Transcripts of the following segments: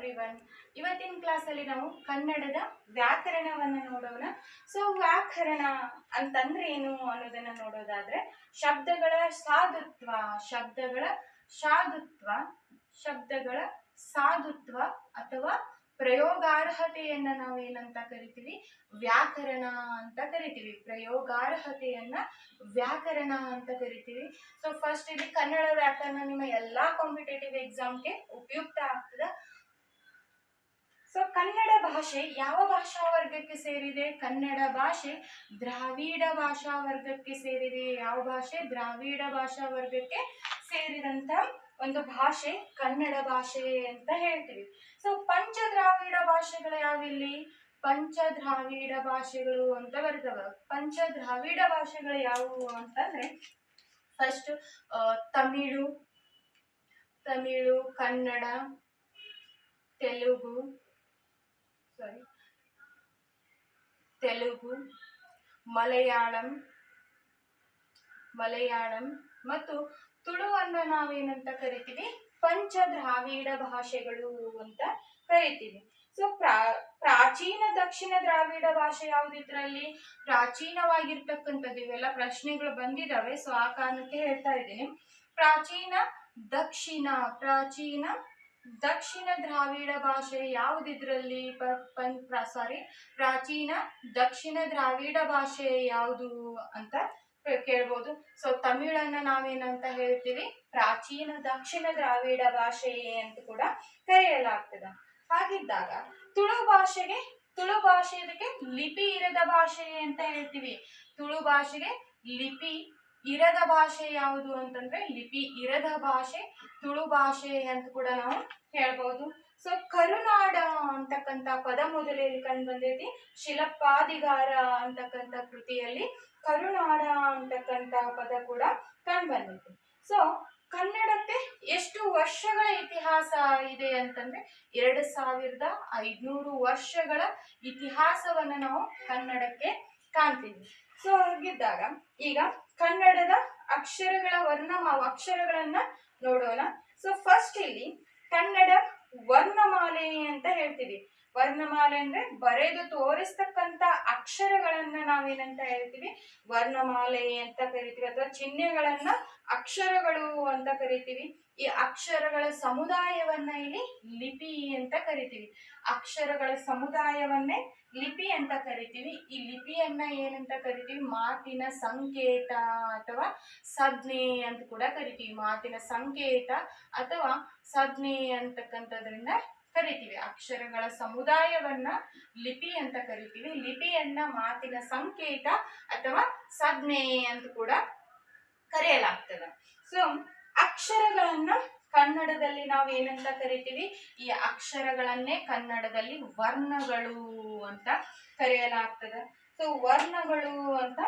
Everyone. ಇವತ್ತಿನ ಕ್ಲಾಸಲ್ಲಿ ನಾವು ಕನ್ನಡದ ವ್ಯಾಕರಣವನ್ನು ನೋಡೋಣ. ಸೊ ವ್ಯಾಕರಣ ಅಂತಂದ್ರೆ ಏನು ಅನ್ನೋದನ್ನ ನೋಡೋದಾದ್ರೆ, ಶಬ್ದಗಳ ಸಾಧುತ್ವ, ಶಬ್ದಗಳ ಸಾಧುತ್ವ ಅಥವಾ ಪ್ರಯೋಗಾರ್ಹತೆಯನ್ನ ನಾವು ಏನಂತ ಕರಿತೀವಿ? ವ್ಯಾಕರಣ ಅಂತ ಕರಿತೀವಿ. ಪ್ರಯೋಗಾರ್ಹತೆಯನ್ನ ವ್ಯಾಕರಣ ಅಂತ ಕರಿತೀವಿ. ಸೊ ಫಸ್ಟ್ ಇಲ್ಲಿ ಕನ್ನಡ ವ್ಯಾಕರಣ ನಿಮ್ಮ ಎಲ್ಲಾ ಕಾಂಪಿಟೇಟಿವ್ ಎಕ್ಸಾಮ್ಗೆ ಉಪಯುಕ್ತ ಆಗ್ತದೆ. ಸೊ ಕನ್ನಡ ಭಾಷೆ ಯಾವ ಭಾಷಾ ವರ್ಗಕ್ಕೆ ಸೇರಿದೆ? ಕನ್ನಡ ಭಾಷೆ ದ್ರಾವಿಡ ಭಾಷಾ ವರ್ಗಕ್ಕೆ ಸೇರಿದೆ. ಯಾವ ಭಾಷೆ? ದ್ರಾವಿಡ ಭಾಷಾ ವರ್ಗಕ್ಕೆ ಸೇರಿದಂತ ಒಂದು ಭಾಷೆ ಕನ್ನಡ ಭಾಷೆ ಅಂತ ಹೇಳ್ತೀವಿ. ಸೊ ಪಂಚದ್ರಾವಿಡ ಭಾಷೆಗಳು ಯಾವಿಲ್ಲಿ? ಪಂಚದ್ರಾವಿಡ ಭಾಷೆಗಳು ಅಂತ ಬರ್ತವೆ. ಪಂಚದ್ರಾವಿಡ ಭಾಷೆಗಳು ಯಾವುವು ಅಂತಂದ್ರೆ, ಫಸ್ಟ್ ತಮಿಳು, ಕನ್ನಡ, ತೆಲುಗು ಮಲಯಾಳಂ ಮತ್ತು ತುಳುವನ್ನು ನಾವೇನಂತ ಕರಿತೀವಿ? ಪಂಚದ್ರಾವಿಡ ಭಾಷೆಗಳು ಅಂತ ಕರಿತೀವಿ. ಸೊ ಪ್ರಾಚೀನ ದಕ್ಷಿಣ ದ್ರಾವಿಡ ಭಾಷೆ ಯಾವುದಿದ್ರಲ್ಲಿ? ಪ್ರಾಚೀನವಾಗಿರ್ತಕ್ಕಂಥದ್ದು. ಇವೆಲ್ಲ ಪ್ರಶ್ನೆಗಳು ಬಂದಿದ್ದಾವೆ, ಸೊ ಆ ಕಾರಣಕ್ಕೆ ಹೇಳ್ತಾ ಇದ್ದೀನಿ. ಪ್ರಾಚೀನ ದಕ್ಷಿಣ ದ್ರಾವಿಡ ಭಾಷೆ ಯಾವುದಿದ್ರಲ್ಲಿ? ಪ್ರಾಚೀನ ದಕ್ಷಿಣ ದ್ರಾವಿಡ ಭಾಷೆ ಯಾವುದು ಅಂತ ಕೇಳ್ಬೋದು. ಸೊ ತಮಿಳನ್ನ ನಾವೇನಂತ ಹೇಳ್ತೀವಿ? ಪ್ರಾಚೀನ ದಕ್ಷಿಣ ದ್ರಾವಿಡ ಭಾಷೆ ಅಂತ ಕೂಡ ಕರೆಯಲಾಗ್ತದೆ. ಹಾಗಿದ್ದಾಗ ತುಳು ಭಾಷೆ ಇದಕ್ಕೆ ಲಿಪಿ ಇರದ ಭಾಷೆ ಅಂತ ಹೇಳ್ತೀವಿ. ತುಳು ಭಾಷೆಗೆ ಲಿಪಿ ಇರದ ಭಾಷೆ ಯಾವುದು ಅಂತಂದ್ರೆ ಲಿಪಿ ಇರದ ಭಾಷೆ ತುಳು ಭಾಷೆ ಅಂತ ಕೂಡ ನಾವು ಹೇಳ್ಬಹುದು. ಸೊ ಕರುನಾಡ ಅಂತಕ್ಕಂಥ ಪದ ಮೊದಲೇ ಕಂಡು ಬಂದೈತಿ. ಶಿಲಪ್ಪಾದಿಗಾರ ಅಂತಕ್ಕಂಥ ಕೃತಿಯಲ್ಲಿ ಕರುನಾಡ ಅಂತಕ್ಕಂಥ ಪದ ಕೂಡ ಕಂಡು ಬಂದೈತಿ. ಸೊ ಕನ್ನಡಕ್ಕೆ ಎಷ್ಟು ವರ್ಷಗಳ ಇತಿಹಾಸ ಇದೆ ಅಂತಂದ್ರೆ 2500 ವರ್ಷಗಳ ಇತಿಹಾಸವನ್ನ ನಾವು ಕನ್ನಡಕ್ಕೆ ಕಾಣ್ತೀವಿ. ಸೊ ಹಾಗಿದ್ದಾಗ ಈಗ ಕನ್ನಡದ ಅಕ್ಷರಗಳನ್ನ ನೋಡೋಣ. ಸೊ ಫಸ್ಟ್ ಇಲ್ಲಿ ಕನ್ನಡ ವರ್ಣಮಾಲೆ ಅಂತ ಹೇಳ್ತೀವಿ. ವರ್ಣಮಾಲೆ ಅಂದ್ರೆ ಬರೆದು ತೋರಿಸ್ತಕ್ಕಂಥ ಅಕ್ಷರಗಳನ್ನ ನಾವೇನಂತ ಹೇಳ್ತೀವಿ? ವರ್ಣಮಾಲೆ ಅಂತ ಕರಿತೀವಿ. ಅಥವಾ ಚಿಹ್ನೆಗಳನ್ನ ಅಕ್ಷರಗಳು ಅಂತ ಕರಿತೀವಿ. ಈ ಅಕ್ಷರಗಳ ಸಮುದಾಯವನ್ನ ಇಲ್ಲಿ ಲಿಪಿ ಅಂತ ಕರಿತೀವಿ. ಅಕ್ಷರಗಳ ಸಮುದಾಯವನ್ನೇ ಲಿಪಿ ಅಂತ ಕರಿತೀವಿ. ಈ ಲಿಪಿಯನ್ನ ಏನಂತ ಕರಿತೀವಿ? ಮಾತಿನ ಸಂಕೇತ ಅಥವಾ ಸಂಜ್ಞೆ ಅಂತ ಕೂಡ ಕರಿತೀವಿ. ಮಾತಿನ ಸಂಕೇತ ಅಥವಾ ಸಂಜ್ಞೆ ಅಂತಕ್ಕಂಥದ್ರಿಂದ ಕರಿತೀವಿ. ಅಕ್ಷರಗಳ ಸಮುದಾಯವನ್ನ ಲಿಪಿ ಅಂತ ಕರಿತೀವಿ. ಲಿಪಿಯನ್ನ ಮಾತಿನ ಸಂಕೇತ ಅಥವಾ ಸಂಜ್ಞೆ ಅಂತ ಕೂಡ ಕರೆಯಲಾಗ್ತದೆ. ಸೊ ಅಕ್ಷರಗಳನ್ನ ಕನ್ನಡದಲ್ಲಿ ನಾವು ಏನಂತ ಕರಿತೀವಿ? ಈ ಅಕ್ಷರಗಳನ್ನೇ ಕನ್ನಡದಲ್ಲಿ ವರ್ಣಗಳು ಅಂತ ಕರೆಯಲಾಗ್ತದೆ. ಸೊ ವರ್ಣಗಳು ಅಂತ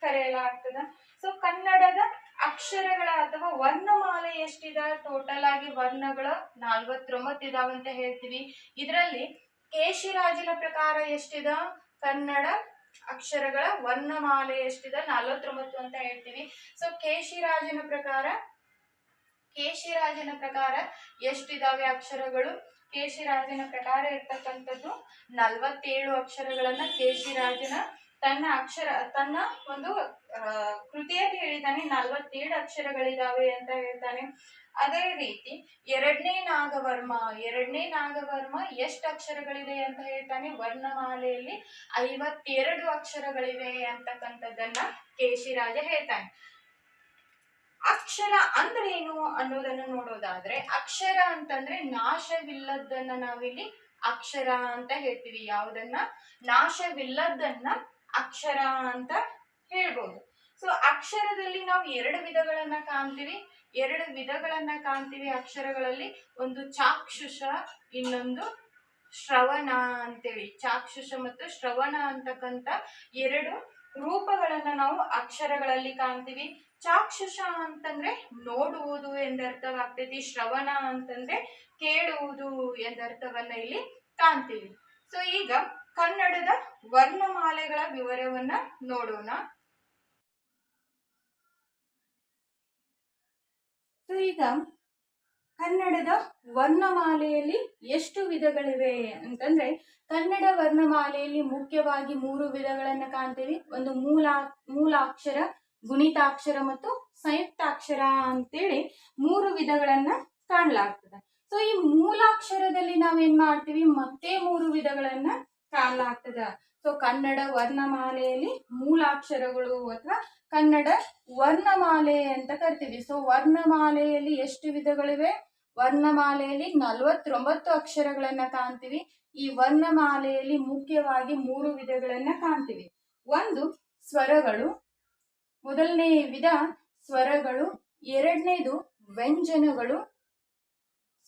ಕರೆಯಲಾಗ್ತದೆ. ಸೊ ಕನ್ನಡದ ಅಕ್ಷರಗಳ ಅಥವಾ ವರ್ಣಮಾಲೆ ಎಷ್ಟಿದೆ? ಟೋಟಲ್ ಆಗಿ ವರ್ಣಗಳು 49 ಇದಾವಂತ ಹೇಳ್ತೀವಿ. ಇದರಲ್ಲಿ ಕೇಶಿರಾಜನ ಪ್ರಕಾರ ಎಷ್ಟಿದೆ? ಕನ್ನಡ ಅಕ್ಷರಗಳ ವರ್ಣಮಾಲೆ ಎಷ್ಟಿದೆ? 49 ಅಂತ ಹೇಳ್ತೀವಿ. ಸೊ ಕೇಶಿರಾಜನ ಪ್ರಕಾರ ಎಷ್ಟಿದಾವೆ ಅಕ್ಷರಗಳು? ಕೇಶಿರಾಜನ ಪ್ರಕಾರ ಇರ್ತಕ್ಕಂಥದ್ದು 47 ಅಕ್ಷರಗಳನ್ನ ಕೇಶಿರಾಜನ ತನ್ನ ಒಂದು ಕೃತಿಯಲ್ಲಿ ಹೇಳಿದ್ದಾನೆ. 47 ಅಕ್ಷರಗಳಿದಾವೆ ಅಂತ ಹೇಳ್ತಾನೆ. ಅದೇ ರೀತಿ ಎರಡನೇ ನಾಗವರ್ಮ ಎಷ್ಟು ಅಕ್ಷರಗಳಿದೆ ಅಂತ ಹೇಳ್ತಾನೆ? ವರ್ಣಮಾಲೆಯಲ್ಲಿ 52 ಅಕ್ಷರಗಳಿವೆ ಅಂತಕ್ಕಂಥದ್ದನ್ನ ಕೇಶಿರಾಜ ಹೇಳ್ತಾನೆ. ಅಕ್ಷರ ಅಂದ್ರೆ ಏನು ಅನ್ನೋದನ್ನು ನೋಡೋದಾದ್ರೆ, ಅಕ್ಷರ ಅಂತಂದ್ರೆ ನಾಶವಿಲ್ಲದನ್ನ ನಾವಿಲ್ಲಿ ಅಕ್ಷರ ಅಂತ ಹೇಳ್ತೀವಿ. ಯಾವುದನ್ನ? ನಾಶವಿಲ್ಲದನ್ನ ಅಕ್ಷರ ಅಂತ ಹೇಳ್ಬೋದು. ಸೊ ಅಕ್ಷರದಲ್ಲಿ ನಾವು 2 ವಿಧಗಳನ್ನ ಕಾಣ್ತೀವಿ. ಅಕ್ಷರಗಳಲ್ಲಿ ಒಂದು ಚಾಕ್ಷುಷ, ಇನ್ನೊಂದು ಶ್ರವಣ ಅಂತೇಳಿ. ಚಾಕ್ಷುಷ ಮತ್ತು ಶ್ರವಣ ಅಂತಕ್ಕಂಥ 2 ರೂಪಗಳನ್ನ ನಾವು ಅಕ್ಷರಗಳಲ್ಲಿ ಕಾಣ್ತೀವಿ. ಚಾಕ್ಷುಷ ಅಂತಂದ್ರೆ ನೋಡುವುದು ಎಂದರ್ಥವಾಗ್ತೈತಿ. ಶ್ರವಣ ಅಂತಂದ್ರೆ ಕೇಳುವುದು ಎಂದರ್ಥವನ್ನ ಇಲ್ಲಿ ಕಾಣ್ತೀವಿ. ಸೊ ಈಗ ಕನ್ನಡದ ವರ್ಣಮಾಲೆಗಳ ವಿವರವನ್ನ ನೋಡೋಣ. ಸೊ ಈಗ ಕನ್ನಡದ ವರ್ಣಮಾಲೆಯಲ್ಲಿ ಎಷ್ಟು ವಿಧಗಳಿವೆ ಅಂತಂದ್ರೆ, ಕನ್ನಡ ವರ್ಣಮಾಲೆಯಲ್ಲಿ ಮುಖ್ಯವಾಗಿ 3 ವಿಧಗಳನ್ನ ಕಾಣ್ತೀವಿ. ಒಂದು ಮೂಲಾಕ್ಷರ, ಗುಣಿತಾಕ್ಷರ ಮತ್ತು ಸಂಯುಕ್ತಾಕ್ಷರ ಅಂತೇಳಿ 3 ವಿಧಗಳನ್ನ ಕಾಣಲಾಗ್ತದೆ. ಸೊ ಈ ಮೂಲಾಕ್ಷರದಲ್ಲಿ ನಾವೇನ್ ಮಾಡ್ತೀವಿ, ಮತ್ತೆ 3 ವಿಧಗಳನ್ನ ಕಾಣಲಾಗ್ತದ. ಸೊ ಕನ್ನಡ ವರ್ಣಮಾಲೆಯಲ್ಲಿ ಮೂಲಾಕ್ಷರಗಳು ಅಥವಾ ಕನ್ನಡ ವರ್ಣಮಾಲೆ ಅಂತ ಕರಿತೀವಿ. ಸೊ ವರ್ಣಮಾಲೆಯಲ್ಲಿ ಎಷ್ಟು ವಿಧಗಳಿವೆ? ವರ್ಣಮಾಲೆಯಲ್ಲಿ 49 ಅಕ್ಷರಗಳನ್ನ ಕಾಣ್ತೀವಿ. ಈ ವರ್ಣಮಾಲೆಯಲ್ಲಿ ಮುಖ್ಯವಾಗಿ 3 ವಿಧಗಳನ್ನ ಕಾಣ್ತೀವಿ. ಒಂದು ಸ್ವರಗಳು, ಮೊದಲನೇ ವಿಧ ಸ್ವರಗಳು. ಎರಡನೇದು ವ್ಯಂಜನಗಳು,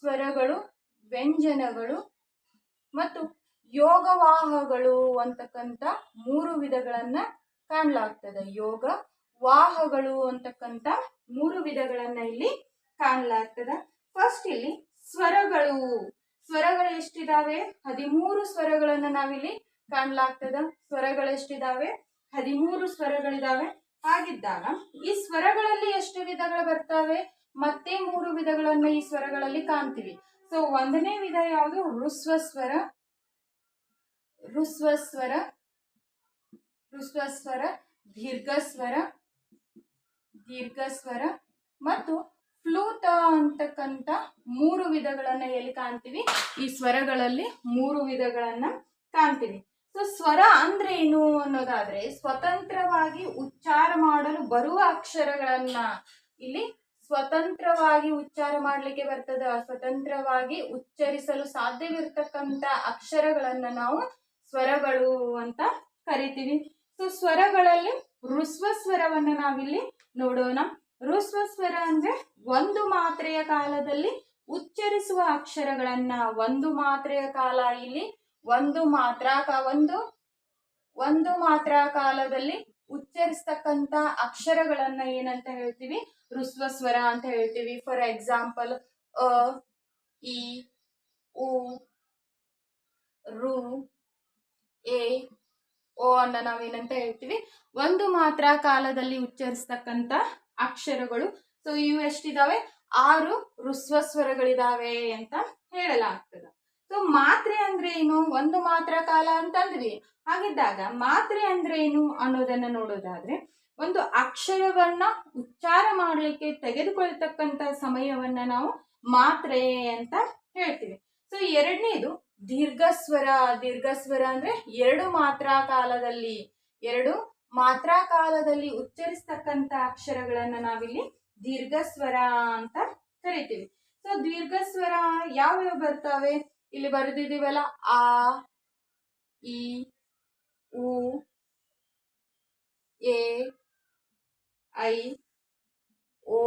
ಸ್ವರಗಳು, ವ್ಯಂಜನಗಳು ಮತ್ತು ಯೋಗವಾಹಗಳು ಅಂತಕ್ಕಂಥ 3 ವಿಧಗಳನ್ನ ಕಾಣಲಾಗ್ತದೆ. ಯೋಗ ವಾಹಗಳು ಅಂತಕ್ಕಂಥ 3 ವಿಧಗಳನ್ನ ಇಲ್ಲಿ ಕಾಣಲಾಗ್ತದ. ಫಸ್ಟ್ ಇಲ್ಲಿ ಸ್ವರಗಳು. ಸ್ವರಗಳು ಎಷ್ಟಿದಾವೆ? 13 ಸ್ವರಗಳನ್ನ ನಾವಿಲ್ಲಿ ಕಾಣಲಾಗ್ತದ. ಸ್ವರಗಳು ಎಷ್ಟಿದಾವೆ? 13 ಸ್ವರಗಳಿದಾವೆ. ಹಾಗಿದ್ದಾಗ ಈ ಸ್ವರಗಳಲ್ಲಿ ಎಷ್ಟು ವಿಧಗಳು ಬರ್ತವೆ? ಮತ್ತೆ 3 ವಿಧಗಳನ್ನ ಈ ಸ್ವರಗಳಲ್ಲಿ ಕಾಣ್ತೀವಿ. ಸೊ ಒಂದನೇ ವಿಧ ಯಾವುದು? ಋಸ್ವಸ್ವರ, ಋಸ್ವಸ್ವರ, ಋಸ್ವಸ್ವರ, ದೀರ್ಘಸ್ವರ, ದೀರ್ಘಸ್ವರ ಮತ್ತು ಫ್ಲೂತ ಅಂತಕ್ಕಂಥ 3 ವಿಧಗಳನ್ನ ಎಲ್ಲಿ ಕಾಣ್ತೀವಿ? ಈ ಸ್ವರಗಳಲ್ಲಿ 3 ವಿಧಗಳನ್ನ ಕಾಣ್ತೀವಿ. ಸೊ ಸ್ವರ ಅಂದ್ರೆ ಏನು ಅನ್ನೋದಾದ್ರೆ, ಸ್ವತಂತ್ರವಾಗಿ ಉಚ್ಚಾರ ಮಾಡಲು ಬರುವ ಅಕ್ಷರಗಳನ್ನ ಇಲ್ಲಿ ಸ್ವತಂತ್ರವಾಗಿ ಉಚ್ಚಾರ ಮಾಡ್ಲಿಕ್ಕೆ ಬರ್ತದ, ಸ್ವತಂತ್ರವಾಗಿ ಉಚ್ಚರಿಸಲು ಸಾಧ್ಯವಿರ್ತಕ್ಕಂಥ ಅಕ್ಷರಗಳನ್ನ ನಾವು ಸ್ವರಗಳು ಅಂತ ಕರಿತೀವಿ. ಸೊ ಸ್ವರಗಳಲ್ಲಿ ಋಸ್ವಸ್ವರವನ್ನ ನಾವಿಲ್ಲಿ ನೋಡೋಣ. ಋಸ್ವಸ್ವರ ಅಂದ್ರೆ ಒಂದು ಮಾತ್ರೆಯ ಕಾಲದಲ್ಲಿ ಉಚ್ಚರಿಸುವ ಅಕ್ಷರಗಳನ್ನ, ಒಂದು ಮಾತ್ರೆಯ ಕಾಲ ಇಲ್ಲಿ ಒಂದು ಮಾತ್ರ ಕಾಲದಲ್ಲಿ ಉಚ್ಚರಿಸ್ತಕ್ಕಂಥ ಅಕ್ಷರಗಳನ್ನ ಏನಂತ ಹೇಳ್ತೀವಿ? ಋಸ್ವಸ್ವರ ಅಂತ ಹೇಳ್ತೀವಿ. ಫಾರ್ ಎಕ್ಸಾಂಪಲ್ ಅ, ಇ, ಉ, ರು, ಎ, ಓ ಅನ್ನ ನಾವೇನಂತ ಹೇಳ್ತೀವಿ? ಒಂದು ಮಾತ್ರ ಕಾಲದಲ್ಲಿ ಉಚ್ಚರಿಸ್ತಕ್ಕಂಥ ಅಕ್ಷರಗಳು. ಸೊ ಇವು ಎಷ್ಟಿದಾವೆ? 6 ಋಸ್ವಸ್ವರಗಳಿದಾವೆ ಅಂತ ಹೇಳಲಾಗ್ತದೆ. ಸೊ ಮಾತ್ರೆ ಅಂದ್ರೆ ಏನು? ಒಂದು ಮಾತ್ರ ಕಾಲ ಅಂತಂದ್ವಿ. ಹಾಗಿದ್ದಾಗ ಮಾತ್ರೆ ಅಂದ್ರೆ ಏನು ಅನ್ನೋದನ್ನ ನೋಡೋದಾದ್ರೆ, ಒಂದು ಅಕ್ಷರವನ್ನ ಉಚ್ಚಾರ ಮಾಡ್ಲಿಕ್ಕೆ ತೆಗೆದುಕೊಳ್ತಕ್ಕಂಥ ಸಮಯವನ್ನ ನಾವು ಮಾತ್ರೆ ಅಂತ ಹೇಳ್ತೀವಿ. ಸೊ ಎರಡನೇದು ದೀರ್ಘಸ್ವರ. ದೀರ್ಘಸ್ವರ ಅಂದ್ರೆ 2 ಮಾತ್ರಾ ಕಾಲದಲ್ಲಿ ಉಚ್ಚರಿಸ್ತಕ್ಕಂಥ ಅಕ್ಷರಗಳನ್ನ ನಾವಿಲ್ಲಿ ದೀರ್ಘಸ್ವರ ಅಂತ ಕರಿತೀವಿ. ಸೊ ದೀರ್ಘಸ್ವರ ಯಾವ್ಯಾವ ಬರ್ತವೆ? ಇಲ್ಲಿ ಬರೆದಿದ್ದೀವಲ್ಲ, ಆ, ಇ, ಉ, ಎ, ಐ, ಓ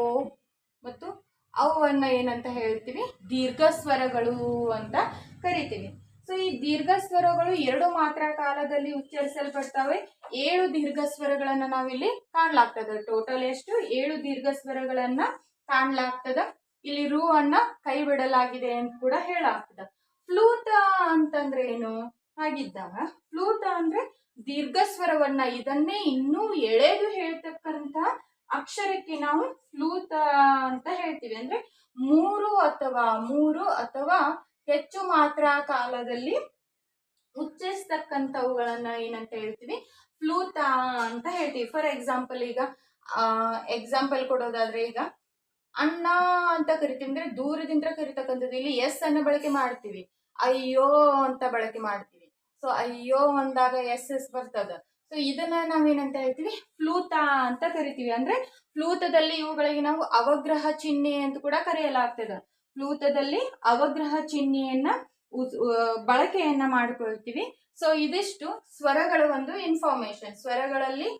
ಮತ್ತು ಅವನ್ನು ಏನಂತ ಹೇಳ್ತೀವಿ? ದೀರ್ಘಸ್ವರಗಳು ಅಂತ ಕರಿತೀವಿ. ಸೊ ಈ ದೀರ್ಘಸ್ವರಗಳು 2 ಮಾತ್ರ ಕಾಲದಲ್ಲಿ ಉಚ್ಚರಿಸಲ್ಪಡ್ತವೆ. 7 ದೀರ್ಘಸ್ವರಗಳನ್ನ ನಾವಿಲ್ಲಿ ಕಾಣ್ಲಾಗ್ತದ. ಟೋಟಲ್ ಎಷ್ಟು? 7 ದೀರ್ಘಸ್ವರಗಳನ್ನ ಕಾಣ್ಲಾಗ್ತದ. ಇಲ್ಲಿ ರು ಅನ್ನ ಕೈ ಬಿಡಲಾಗಿದೆ ಅಂತ ಕೂಡ ಹೇಳಾಗ್ತದ. ಫ್ಲೂತ ಅಂತಂದ್ರೆ ಏನು? ಹಾಗಿದ್ದಾಗ ಫ್ಲೂತ ಅಂದ್ರೆ ದೀರ್ಘಸ್ವರವನ್ನ, ಇದನ್ನೇ ಇನ್ನೂ ಎಳೆದು ಹೇಳ್ತಕ್ಕಂಥ ಅಕ್ಷರಕ್ಕೆ ನಾವು ಫ್ಲೂತ ಅಂತ ಹೇಳ್ತೀವಿ. ಅಂದ್ರೆ 3 ಅಥವಾ ಹೆಚ್ಚು ಮಾತ್ರ ಕಾಲದಲ್ಲಿ ಉಚ್ಚರಿಸ್ತಕ್ಕಂಥವುಗಳನ್ನ ಏನಂತ ಹೇಳ್ತೀವಿ? ಫ್ಲೂತ ಅಂತ ಹೇಳ್ತೀವಿ. ಫಾರ್ ಎಕ್ಸಾಂಪಲ್, ಈಗ ಎಕ್ಸಾಂಪಲ್ ಕೊಡೋದಾದ್ರೆ, ಈಗ ಅಣ್ಣ ಅಂತ ಕರಿತೀವಿ ಅಂದ್ರೆ ದೂರದಿಂದ ಕರಿತಕ್ಕಂಥದ್ದು. ಇಲ್ಲಿ ಎಸ್ ಅನ್ನ ಬಳಕೆ ಮಾಡ್ತೀವಿ. ಅಯ್ಯೋ ಅಂತ ಬಳಕೆ ಮಾಡ್ತೀವಿ. ಸೊ ಅಯ್ಯೋ ಅಂದಾಗ ಎಸ್ ಬರ್ತದ. ಸೊ ಇದನ್ನ ನಾವೇನಂತ ಹೇಳ್ತೀವಿ? ಫ್ಲೂತ ಅಂತ ಕರಿತೀವಿ. ಅಂದ್ರೆ ಫ್ಲೂತದಲ್ಲಿ ಇವುಗಳಿಗೆ ನಾವು ಅವಗ್ರಹ ಚಿಹ್ನೆ ಅಂತ ಕೂಡ ಕರೆಯಲಾಗ್ತದ. ಫ್ಲೂತದಲ್ಲಿ ಅವಗ್ರಹ ಚಿಹ್ನೆಯನ್ನ ಬಳಕೆಯನ್ನ ಮಾಡಿಕೊಳ್ತೀವಿ. ಸೊ ಇದಿಷ್ಟು ಸ್ವರಗಳ ಒಂದು ಇನ್ಫಾರ್ಮೇಶನ್. ಸ್ವರಗಳಲ್ಲಿ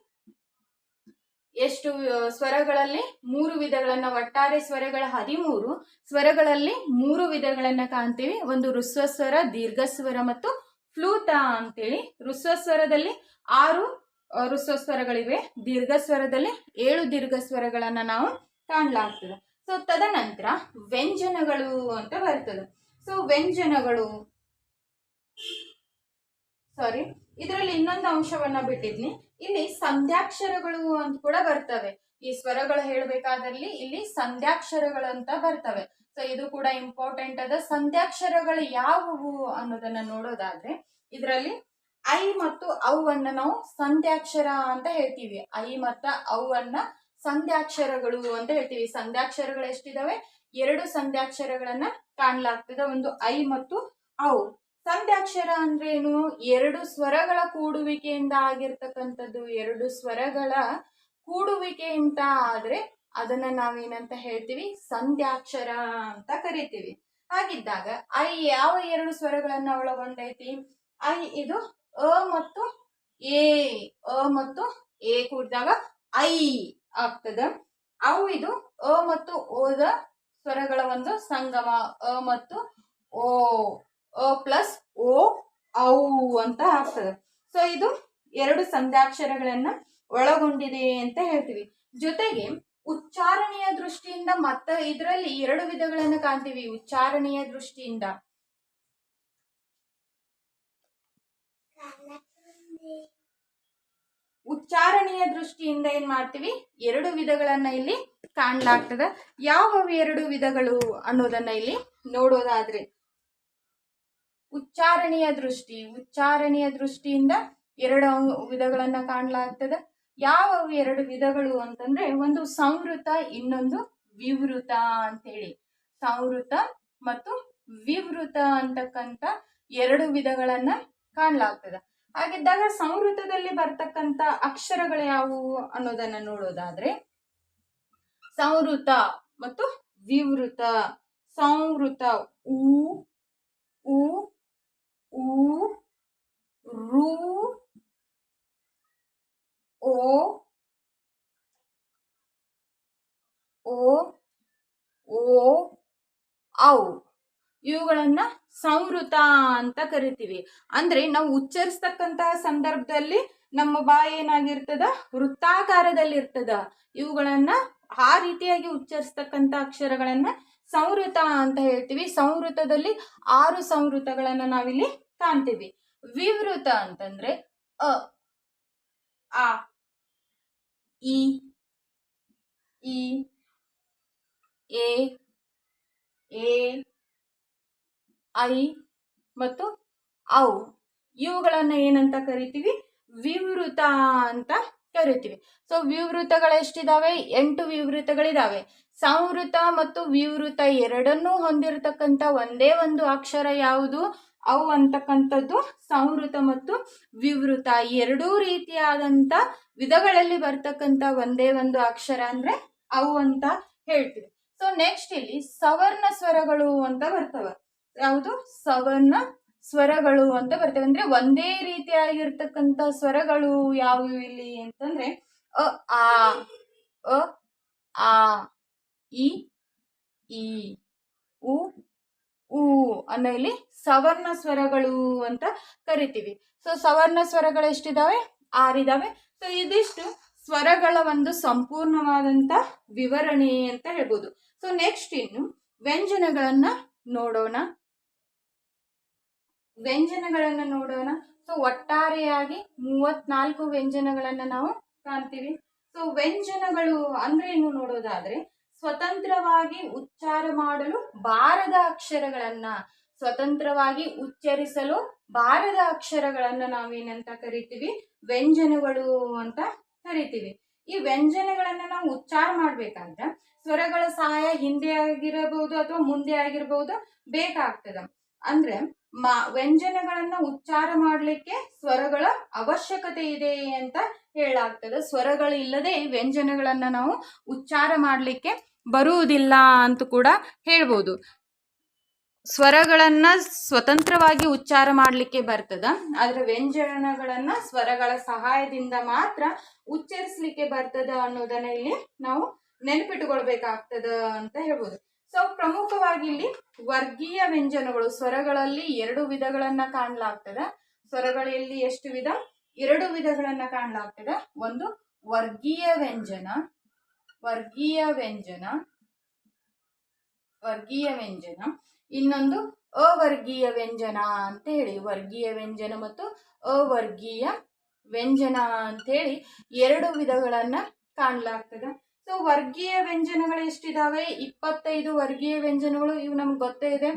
3 ವಿಧಗಳನ್ನ, ಒಟ್ಟಾರೆ ಸ್ವರಗಳ 13 ಸ್ವರಗಳಲ್ಲಿ 3 ವಿಧಗಳನ್ನ ಕಾಣ್ತೀವಿ. ಒಂದು ಋಸ್ವಸ್ವರ, ದೀರ್ಘಸ್ವರ ಮತ್ತು ಫ್ಲೂತ ಅಂತೇಳಿ. ಋಸ್ವಸ್ವರದಲ್ಲಿ 6 ಋಸ್ವಸ್ವರಗಳಿವೆ. ದೀರ್ಘಸ್ವರದಲ್ಲಿ 7 ದೀರ್ಘಸ್ವರಗಳನ್ನ ನಾವು ಕಾಣಲಾಗ್ತದೆ. ಸೊ ತದನಂತರ ವ್ಯಂಜನಗಳು ಅಂತ ಬರ್ತದೆ. ಸೊ ವ್ಯಂಜನಗಳು, ಇದರಲ್ಲಿ ಇನ್ನೊಂದು ಅಂಶವನ್ನ ಬಿಟ್ಟಿದ್ನಿ. ಇಲ್ಲಿ ಸಂಧ್ಯಾಕ್ಷರಗಳು ಅಂತ ಕೂಡ ಬರ್ತವೆ. ಈ ಸ್ವರಗಳು ಹೇಳಬೇಕಾದಲ್ಲಿ ಇಲ್ಲಿ ಸಂಧ್ಯಾಕ್ಷರಗಳಂತ ಬರ್ತವೆ. ಸೊ ಇದು ಕೂಡ ಇಂಪಾರ್ಟೆಂಟ್ ಅದ. ಸಂಧ್ಯಾಕ್ಷರಗಳು ಯಾವುವು ಅನ್ನೋದನ್ನ ನೋಡೋದಾದ್ರೆ ಇದರಲ್ಲಿ ಐ ಮತ್ತು ಔವನ್ನ ನಾವು ಸಂಧ್ಯಾಕ್ಷರ ಅಂತ ಹೇಳ್ತೀವಿ. ಐ ಮತ್ತು ಔವನ್ನ ಸಂಧ್ಯಾಕ್ಷರಗಳು ಅಂತ ಹೇಳ್ತೀವಿ. ಸಂಧ್ಯಾಕ್ಷರಗಳು ಎಷ್ಟಿದಾವೆ? 2 ಸಂಧ್ಯಾಕ್ಷರಗಳನ್ನ ಕಾಣಲಾಗ್ತದೆ, ಒಂದು ಐ ಮತ್ತು ಔ. ಸಂಧ್ಯಾಕ್ಷರ ಅಂದ್ರೆ ಏನು? 2 ಸ್ವರಗಳ ಕೂಡುವಿಕೆಯಿಂದ ಆಗಿರ್ತಕ್ಕಂಥದ್ದು. 2 ಸ್ವರಗಳ ಕೂಡುವಿಕೆಯಿಂದ ಆದ್ರೆ ಅದನ್ನ ನಾವೇನಂತ ಹೇಳ್ತೀವಿ? ಸಂಧ್ಯಾಕ್ಷರ ಅಂತ ಕರಿತೀವಿ. ಹಾಗಿದ್ದಾಗ ಐ ಯಾವ 2 ಸ್ವರಗಳನ್ನ ಒಳಗೊಂಡೈತಿ? ಐ ಇದು ಅ ಮತ್ತು ಎ. ಅ ಮತ್ತು ಎ ಕೂಡಿದಾಗ ಐ ಆಗ್ತದ. ಅವು ಇದು ಅ ಮತ್ತು ಓದ ಸ್ವರಗಳ ಒಂದು ಸಂಗಮ. ಅ ಮತ್ತು ಓ, ಅ ಪ್ಲಸ್ ಓ, ಔ ಅಂತ ಆಗ್ತದೆ. ಸೊ ಇದು 2 ಸಂಧ್ಯಾಕ್ಷರಗಳನ್ನ ಒಳಗೊಂಡಿದೆ ಅಂತ ಹೇಳ್ತೀವಿ. ಜೊತೆಗೆ ಉಚ್ಚಾರಣೆಯ ದೃಷ್ಟಿಯಿಂದ ಮತ್ತೆ ಇದರಲ್ಲಿ 2 ವಿಧಗಳನ್ನ ಕಾಣ್ತೀವಿ. ಉಚ್ಚಾರಣೆಯ ದೃಷ್ಟಿಯಿಂದ ಏನ್ ಮಾಡ್ತೀವಿ? 2 ವಿಧಗಳನ್ನ ಇಲ್ಲಿ ಕಾಣ್ಲಾಗ್ತದ. ಯಾವ 2 ವಿಧಗಳು ಅನ್ನೋದನ್ನ ಇಲ್ಲಿ ನೋಡೋದಾದ್ರೆ ಉಚ್ಚಾರಣೆಯ ದೃಷ್ಟಿಯಿಂದ 2 ವಿಧಗಳನ್ನ ಕಾಣ್ಲಾಗ್ತದ. ಯಾವ 2 ವಿಧಗಳು ಅಂತಂದ್ರೆ ಒಂದು ಸಂವೃತ, ಇನ್ನೊಂದು ವಿವೃತ ಅಂತೇಳಿ. ಸಂವೃತ ಮತ್ತು ವಿವೃತ ಅಂತಕ್ಕಂಥ 2 ವಿಧಗಳನ್ನ ಕಾಣ್ಲಾಗ್ತದ. ಹಾಗಿದ್ದಾಗ ಸಂವೃತದಲ್ಲಿ ಬರ್ತಕ್ಕಂಥ ಅಕ್ಷರಗಳು ಯಾವುವು ಅನ್ನೋದನ್ನ ನೋಡೋದಾದ್ರೆ ಸಂವೃತ ಮತ್ತು ವಿವೃತ. ಸಂವೃತ ಉ, ಉ, ಊ, ರು, ಓ, ಓ, ಓ, ಔ ಇವುಗಳನ್ನ ಸಂವೃತ ಅಂತ ಕರಿತೀವಿ. ಅಂದ್ರೆ ನಾವು ಉಚ್ಚರಿಸ್ತಕ್ಕಂತಹ ಸಂದರ್ಭದಲ್ಲಿ ನಮ್ಮ ಬಾಯಿ ಏನಾಗಿರ್ತದ? ವೃತ್ತಾಕಾರದಲ್ಲಿ ಇರ್ತದ. ಇವುಗಳನ್ನ ಆ ರೀತಿಯಾಗಿ ಉಚ್ಚರಿಸ್ತಕ್ಕಂಥ ಅಕ್ಷರಗಳನ್ನ ಸಂವೃತ ಅಂತ ಹೇಳ್ತೀವಿ. ಸಂವೃತದಲ್ಲಿ 6 ಸಂವೃತಗಳನ್ನ ನಾವಿಲ್ಲಿ ಕಾಣ್ತೀವಿ. ವಿವೃತ ಅಂತಂದ್ರೆ ಅ, ಆ, ಇ, ಈ, ಎ, ಐ ಮತ್ತು ಔ ಇವುಗಳನ್ನ ಏನಂತ ಕರಿತೀವಿ? ವಿವೃತ ಅಂತ ಕರಿತೀವಿ. ಸೊ ವಿವೃತಗಳು ಎಷ್ಟಿದಾವೆ? 8 ವಿವೃತಗಳಿದಾವೆ. ಸಂವೃತ ಮತ್ತು ವಿವೃತ ಎರಡನ್ನೂ ಹೊಂದಿರತಕ್ಕಂಥ ಒಂದೇ ಒಂದು ಅಕ್ಷರ ಯಾವುದು? ಔ ಅಂತಕ್ಕಂಥದ್ದು ಸಂವೃತ ಮತ್ತು ವಿವೃತ ಎರಡೂ ರೀತಿಯಾದಂಥ ವಿಧಗಳಲ್ಲಿ ಬರ್ತಕ್ಕಂಥ ಒಂದೇ ಒಂದು ಅಕ್ಷರ ಅಂದ್ರೆ ಔ ಅಂತ ಹೇಳ್ತೀವಿ. ಸೊ ನೆಕ್ಸ್ಟ್ ಇಲ್ಲಿ ಸವರ್ಣ ಸ್ವರಗಳು ಅಂತ ಬರ್ತವೆ. ಯಾವುದು? ಸವರ್ಣ ಸ್ವರಗಳು ಅಂತ ಬರ್ತವೆ. ಅಂದ್ರೆ ಒಂದೇ ರೀತಿಯಾಗಿರ್ತಕ್ಕಂಥ ಸ್ವರಗಳು ಯಾವುವು ಇಲ್ಲಿ ಅಂತಂದ್ರೆ ಅ, ಆ, ಅ, ಆ, ಇ, ಈ, ಉ, ಊ ಅನ್ನೋ ಇಲ್ಲಿ ಸವರ್ಣ ಸ್ವರಗಳು ಅಂತ ಕರಿತೀವಿ. ಸೊ ಸವರ್ಣ ಸ್ವರಗಳು ಎಷ್ಟಿದಾವೆ? 6 ಇದಾವೆ. ಸೊ ಇದಿಷ್ಟು ಸ್ವರಗಳ ಒಂದು ಸಂಪೂರ್ಣವಾದಂತ ವಿವರಣೆ ಅಂತ ಹೇಳ್ಬೋದು. ಸೊ ನೆಕ್ಸ್ಟ್ ಇನ್ನು ವ್ಯಂಜನಗಳನ್ನ ನೋಡೋಣ. ಸೊ ಒಟ್ಟಾರೆಯಾಗಿ 34 ವ್ಯಂಜನಗಳನ್ನ ನಾವು ಕಾಣ್ತೀವಿ. ಸೊ ವ್ಯಂಜನಗಳು ಅಂದ್ರೆ ಏನು ನೋಡೋದಾದ್ರೆ ಸ್ವತಂತ್ರವಾಗಿ ಉಚ್ಚಾರ ಮಾಡಲು ಬಾರದ ಅಕ್ಷರಗಳನ್ನ, ಸ್ವತಂತ್ರವಾಗಿ ಉಚ್ಚರಿಸಲು ಬಾರದ ಅಕ್ಷರಗಳನ್ನ ನಾವೇನಂತ ಕರಿತೀವಿ? ವ್ಯಂಜನಗಳು ಅಂತ ಕರಿತೀವಿ. ಈ ವ್ಯಂಜನಗಳನ್ನ ನಾವು ಉಚ್ಚಾರ ಮಾಡ್ಬೇಕಂದ್ರೆ ಸ್ವರಗಳ ಸಹಾಯ ಹಿಂದೆ ಆಗಿರಬಹುದು ಅಥವಾ ಮುಂದೆ ಆಗಿರಬಹುದು ಬೇಕಾಗ್ತದ. ಅಂದ್ರೆ ವ್ಯಂಜನಗಳನ್ನ ಉಚ್ಚಾರ ಮಾಡ್ಲಿಕ್ಕೆ ಸ್ವರಗಳ ಅವಶ್ಯಕತೆ ಇದೆ ಅಂತ ಹೇಳಾಗ್ತದೆ. ಸ್ವರಗಳು ಇಲ್ಲದೆ ವ್ಯಂಜನಗಳನ್ನ ನಾವು ಉಚ್ಚಾರ ಮಾಡ್ಲಿಕ್ಕೆ ಬರುವುದಿಲ್ಲ ಅಂತ ಕೂಡ ಹೇಳ್ಬೋದು. ಸ್ವರಗಳನ್ನ ಸ್ವತಂತ್ರವಾಗಿ ಉಚ್ಚಾರ ಮಾಡ್ಲಿಕ್ಕೆ ಬರ್ತದ, ಆದ್ರೆ ವ್ಯಂಜನಗಳನ್ನ ಸ್ವರಗಳ ಸಹಾಯದಿಂದ ಮಾತ್ರ ಉಚ್ಚರಿಸಲಿಕ್ಕೆ ಬರ್ತದ ಅನ್ನೋದನ್ನ ಇಲ್ಲಿ ನಾವು ನೆನಪಿಟ್ಟುಕೊಳ್ಬೇಕಾಗ್ತದ ಅಂತ ಹೇಳ್ಬೋದು. ಸೊ ಪ್ರಮುಖವಾಗಿ ಇಲ್ಲಿ ವರ್ಗೀಯ ವ್ಯಂಜನಗಳು ಸ್ವರಗಳಲ್ಲಿ 2 ವಿಧಗಳನ್ನ ಕಾಣಲಾಗ್ತದ. ಸ್ವರಗಳಲ್ಲಿ ಎಷ್ಟು ವಿಧ? 2 ವಿಧಗಳನ್ನ ಕಾಣಲಾಗ್ತದ. ಒಂದು ವರ್ಗೀಯ ವ್ಯಂಜನ, ಇನ್ನೊಂದು ಅವರ್ಗೀಯ ವ್ಯಂಜನ ಅಂತ ಹೇಳಿ. ವರ್ಗೀಯ ವ್ಯಂಜನ ಮತ್ತು ಅವರ್ಗೀಯ ವ್ಯಂಜನ ಅಂತ ಹೇಳಿ 2 ವಿಧಗಳನ್ನ ಕಾಣಲಾಗ್ತದ. ಸೊ ವರ್ಗೀಯ ವ್ಯಂಜನಗಳು ಎಷ್ಟಿದಾವೆ? 25 ವರ್ಗೀಯ ವ್ಯಂಜನಗಳು, ಇವು ನಮ್ಗೆ ಗೊತ್ತೇ ಇದೆ.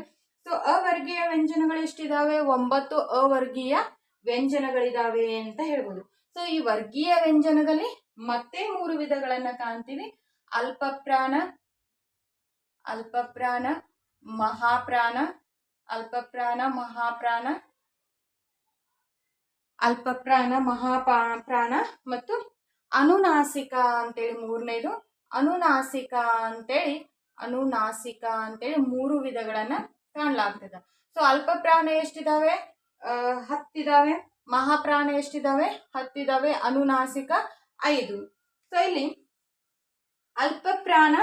ಸೊ ಅವರ್ಗೀಯ ವ್ಯಂಜನಗಳು ಎಷ್ಟಿದಾವೆ? 9 ಅವರ್ಗೀಯ ವ್ಯಂಜನಗಳಿದಾವೆ ಅಂತ ಹೇಳ್ಬೋದು. ಸೊ ಈ ವರ್ಗೀಯ ವ್ಯಂಜನದಲ್ಲಿ ಮತ್ತೆ 3 ವಿಧಗಳನ್ನ ಕಾಣ್ತೀವಿ. ಅಲ್ಪಪ್ರಾಣ, ಅಲ್ಪಪ್ರಾಣ, ಮಹಾಪ್ರಾಣ, ಅಲ್ಪಪ್ರಾಣ, ಮಹಾಪ್ರಾಣ, ಅಲ್ಪಪ್ರಾಣ, ಮಹಾಪ್ರಾಣ ಮತ್ತು ಅನುನಾಸಿಕ ಅಂತೇಳಿ ಮೂರನೇದು. ಅನುನಾಸಿಕ ಅಂತೇಳಿ 3 ವಿಧಗಳನ್ನ ಕಾಣಲಾಗ್ತದೆ. ಸೊ ಅಲ್ಪಪ್ರಾಣ ಎಷ್ಟಿದಾವೆ? 10 ಇದಾವೆ. ಮಹಾಪ್ರಾಣ ಎಷ್ಟಿದಾವೆ? 10 ಇದಾವೆ. ಅನುನಾಸಿಕ 5. ಸೊ ಇಲ್ಲಿ ಅಲ್ಪಪ್ರಾಣ,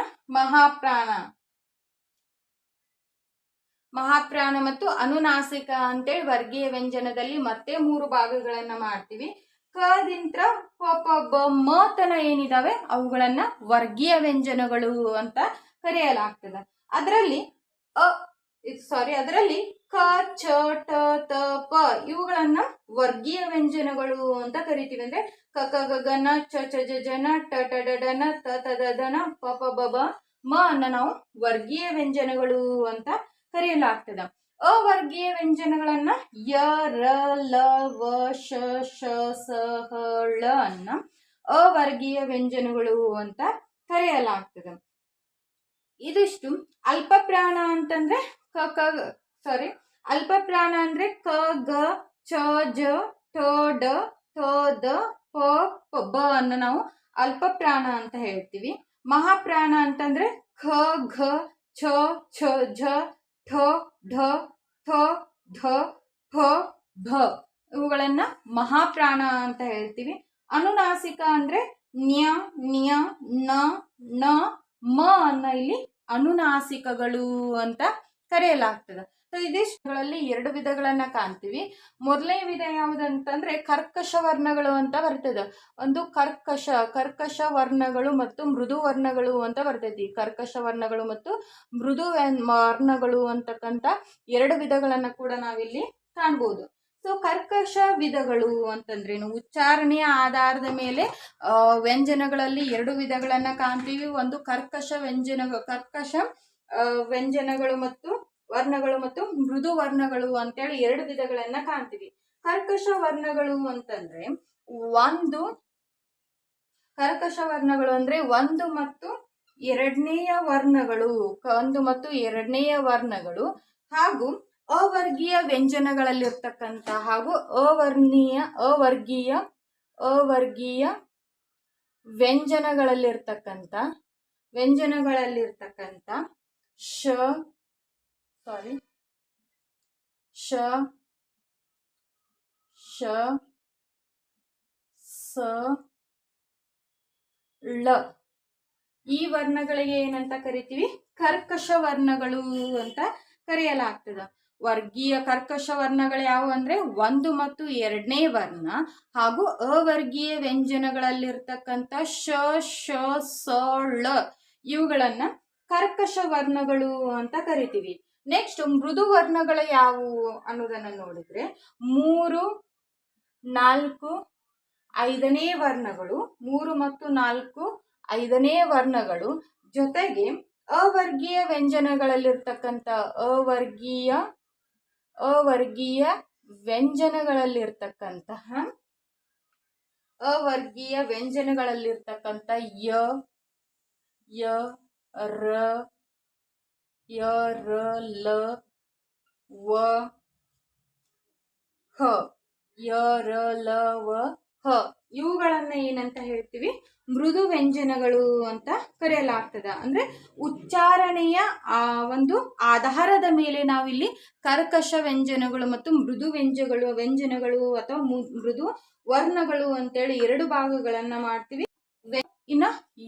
ಮಹಾಪ್ರಾಣ ಮತ್ತು ಅನುನಾಸಿಕ ಅಂತೇಳಿ ವರ್ಗೀಯ ವ್ಯಂಜನದಲ್ಲಿ ಮತ್ತೆ 3 ಭಾಗಗಳನ್ನ ಮಾಡ್ತೀವಿ. ಕದಿಂತ್ರ ಮ ತನ ಏನಿದಾವೆ ಅವುಗಳನ್ನ ವರ್ಗೀಯ ವ್ಯಂಜನಗಳು ಅಂತ ಕರೆಯಲಾಗ್ತದೆ. ಅದರಲ್ಲಿ ಕ, ಚ, ಟ, ತ, ಪ ಇವುಗಳನ್ನ ವರ್ಗೀಯ ವ್ಯಂಜನಗಳು ಅಂತ ಕರಿತೀವಿ. ಅಂದ್ರೆ ಕ ಕ ಗ ಗ ನ, ಚ ಚ ಜ ಜ ನ, ಟ ಟ ಡ ಡ ನ, ತ ತ ದ ದ ನ, ಪ ಪ ಬ ಬ ಮ ಅನ್ನ ನಾವು ವರ್ಗೀಯ ವ್ಯಂಜನಗಳು ಅಂತ ಕರೆಯಲಾಗ್ತದ. ಅವರ್ಗೀಯ ವ್ಯಂಜನಗಳನ್ನ ಯ, ರ, ಲ, ವ, ಶ, ಶ, ಸ, ಹ, ಳ ಅನ್ನ ಅವರ್ಗೀಯ ವ್ಯಂಜನಗಳು ಅಂತ ಕರೆಯಲಾಗ್ತದೆ. ಇದಿಷ್ಟು. ಅಲ್ಪಪ್ರಾಣ ಅಂತಂದ್ರೆ ಅಲ್ಪಪ್ರಾಣ ಅಂದ್ರೆ ಕ, ಗ, ಚ, ಜ, ಟ, ಡ, ಥ, ದ, ಪ, ಬ ಅನ್ನ ನಾವು ಅಲ್ಪಪ್ರಾಣ ಅಂತ ಹೇಳ್ತೀವಿ. ಮಹಾಪ್ರಾಣ ಅಂತಂದ್ರೆ ಖ, ಘ, ಛ, ಛ, ಝ, ಠ, ಢ, ಥ, ಧ, ಫ, ಭ ಇವುಗಳನ್ನ ಮಹಾಪ್ರಾಣ ಅಂತ ಹೇಳ್ತೀವಿ. ಅನುನಾಸಿಕ ಅಂದ್ರೆ ನ್ಯ, ನ್ಯ, ನ, ನ, ಮ ಅನ್ನ ಇಲ್ಲಿ ಅನುನಾಸಿಕಗಳು ಅಂತ ಕರೆಯಲಾಗ್ತದೆ. ಸೊ ಇದಿಷ್ಟುಗಳಲ್ಲಿ 2 ವಿಧಗಳನ್ನ ಕಾಣ್ತೀವಿ. ಮೊದಲನೇ ವಿಧ ಯಾವುದಂತಂದ್ರೆ ಕರ್ಕಶ ವರ್ಣಗಳು ಅಂತ ಬರ್ತದೆ. ಒಂದು ಕರ್ಕಶ ವರ್ಣಗಳು ಮತ್ತು ಮೃದು ವರ್ಣಗಳು ಅಂತ ಬರ್ತೈತಿ. ಕರ್ಕಶ ವರ್ಣಗಳು ಮತ್ತು ಮೃದು ವರ್ಣಗಳು ಅಂತಕ್ಕಂಥ 2 ವಿಧಗಳನ್ನ ಕೂಡ ನಾವಿಲ್ಲಿ ಕಾಣ್ಬೋದು. ಸೊ ಕರ್ಕಶ ವಿಧಗಳು ಅಂತಂದ್ರೇನು? ಉಚ್ಚಾರಣೆಯ ಆಧಾರದ ಮೇಲೆ ವ್ಯಂಜನಗಳಲ್ಲಿ 2 ವಿಧಗಳನ್ನ ಕಾಣ್ತೀವಿ. ಒಂದು ಕರ್ಕಶ ವ್ಯಂಜನಗಳು ಮತ್ತು ವರ್ಣಗಳು ಮತ್ತು ಮೃದು ವರ್ಣಗಳು ಅಂತೇಳಿ 2 ವಿಧಗಳನ್ನ ಕಾಣ್ತೀವಿ. ಕರ್ಕಶ ವರ್ಣಗಳು ಅಂತಂದ್ರೆ ಕರ್ಕಶ ವರ್ಣಗಳು ಅಂದ್ರೆ 1 ಮತ್ತು 2ನೇಯ ವರ್ಣಗಳು ಹಾಗೂ ಅವರ್ಗೀಯ ವ್ಯಂಜನಗಳಲ್ಲಿರ್ತಕ್ಕಂಥ ಹಾಗೂ ಅವರ್ಗೀಯ ವ್ಯಂಜನಗಳಲ್ಲಿರ್ತಕ್ಕಂಥ ಶ, ಸ, ಳ ಈ ವರ್ಣಗಳಿಗೆ ಏನಂತ ಕರಿತೀವಿ? ಕರ್ಕಶ ವರ್ಣಗಳು ಅಂತ ಕರೆಯಲಾಗ್ತದ. ವರ್ಗೀಯ ಕರ್ಕಶ ವರ್ಣಗಳು ಯಾವುವು ಅಂದ್ರೆ 1 ಮತ್ತು 2ನೇ ವರ್ಣ ಹಾಗೂ ಅವರ್ಗೀಯ ವ್ಯಂಜನಗಳಲ್ಲಿರ್ತಕ್ಕಂಥ ಶ, ಶ, ಸ, ಳ ಇವುಗಳನ್ನ ಕರ್ಕಶ ವರ್ಣಗಳು ಅಂತ ಕರಿತೀವಿ. ನೆಕ್ಸ್ಟ್ ಮೃದು ವರ್ಣಗಳು ಯಾವುವು ಅನ್ನೋದನ್ನ ನೋಡಿದ್ರೆ 3, 4, 5ನೇ ವರ್ಣಗಳು, 3 ಮತ್ತು 4, 5ನೇ ವರ್ಣಗಳು ಜೊತೆಗೆ ಅವರ್ಗೀಯ ವ್ಯಂಜನಗಳಲ್ಲಿರ್ತಕ್ಕಂಥ ಅವರ್ಗೀಯ ವ್ಯಂಜನಗಳಲ್ಲಿರ್ತಕ್ಕಂಥ ಯ, ರ, ಲ, ವ, ಹ, ಇವುಗಳನ್ನ ಏನಂತ ಹೇಳ್ತೀವಿ? ಮೃದು ವ್ಯಂಜನಗಳು ಅಂತ ಕರೆಯಲಾಗ್ತದ. ಅಂದ್ರೆ ಉಚ್ಚಾರಣೆಯ ಒಂದು ಆಧಾರದ ಮೇಲೆ ನಾವಿಲ್ಲಿ ಕರ್ಕಶ ವ್ಯಂಜನಗಳು ಮತ್ತು ಮೃದು ವ್ಯಂಜನಗಳು ಅಥವಾ ಮೃದು ವರ್ಣಗಳು ಅಂತೇಳಿ 2 ಭಾಗಗಳನ್ನ ಮಾಡ್ತೀವಿ. ಇನ್ನ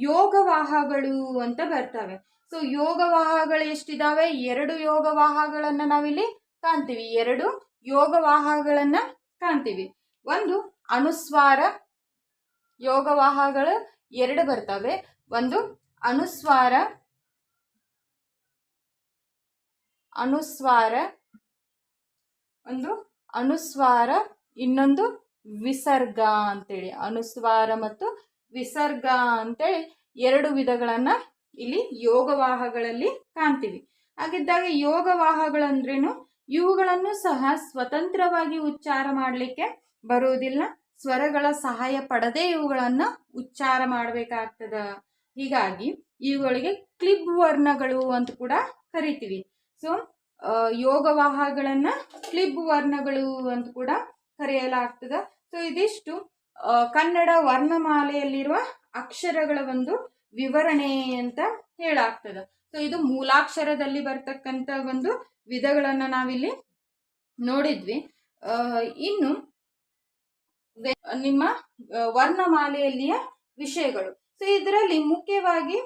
ಯೋಗವಾಹಗಳು ಅಂತ ಬರ್ತವೆ. ಸೊ ಯೋಗವಾಹಗಳು ಎಷ್ಟಿದಾವೆ? 2 ಯೋಗವಾಹಗಳನ್ನ ನಾವಿಲ್ಲಿ ಕಾಣ್ತೀವಿ. 2 ಯೋಗವಾಹಗಳನ್ನ ಕಾಣ್ತೀವಿ. ಒಂದು ಅನುಸ್ವಾರ ಯೋಗವಾಹಗಳು 2 ಬರ್ತವೆ. ಒಂದು ಅನುಸ್ವಾರ, ಇನ್ನೊಂದು ವಿಸರ್ಗ ಅಂತೇಳಿ. ಅನುಸ್ವಾರ ಮತ್ತು ವಿಸರ್ಗ ಅಂತೇಳಿ 2 ವಿಧಗಳನ್ನ ಇಲ್ಲಿ ಯೋಗವಾಹಗಳಲ್ಲಿ ಕಾಣ್ತೀವಿ. ಹಾಗಿದ್ದಾಗ ಯೋಗವಾಹಗಳಂದ್ರೇನು? ಇವುಗಳನ್ನು ಸಹ ಸ್ವತಂತ್ರವಾಗಿ ಉಚ್ಚಾರ ಮಾಡಲಿಕ್ಕೆ ಬರುವುದಿಲ್ಲ, ಸ್ವರಗಳ ಸಹಾಯ ಪಡದೆ ಇವುಗಳನ್ನ ಉಚ್ಚಾರ ಮಾಡಬೇಕಾಗ್ತದ. ಹೀಗಾಗಿ ಇವುಗಳಿಗೆ ಕ್ಲಿಬ್ ವರ್ಣಗಳು ಅಂತ ಕೂಡ ಕರಿತೀವಿ. ಸೊ ಯೋಗವಾಹಗಳನ್ನ ಕ್ಲಿಬ್ ವರ್ಣಗಳು ಅಂತ ಕೂಡ ಕರೆಯಲಾಗ್ತದ. ಸೊ ಇದಿಷ್ಟು ಕನ್ನಡ ವರ್ಣಮಾಲೆಯಲ್ಲಿರುವ ಅಕ್ಷರಗಳ ಒಂದು ವಿವರಣೆ ಅಂತ ಹೇಳಾಗ್ತದ. ಸೊ ಇದು ಮೂಲಾಕ್ಷರದಲ್ಲಿ ಬರ್ತಕ್ಕಂಥ ಒಂದು ವಿಧಗಳನ್ನ ನಾವಿಲ್ಲಿ ನೋಡಿದ್ವಿ. ಇನ್ನು ನಿಮ್ಮ ವರ್ಣಮಾಲೆಯಲ್ಲಿಯ ವಿಷಯಗಳು. ಸೊ ಇದರಲ್ಲಿ ಮುಖ್ಯವಾಗಿ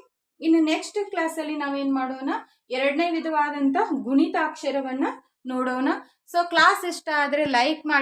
ಇನ್ನು ನೆಕ್ಸ್ಟ್ ಕ್ಲಾಸಲ್ಲಿ ನಾವೇನ್ ಮಾಡೋಣ, 2ನೇ ವಿಧವಾದಂಥ ಗುಣಿತಾಕ್ಷರವನ್ನ ನೋಡೋಣ. ಸೊ ಕ್ಲಾಸ್ ಇಷ್ಟ ಆದರೆ ಲೈಕ್ ಮಾಡಿ.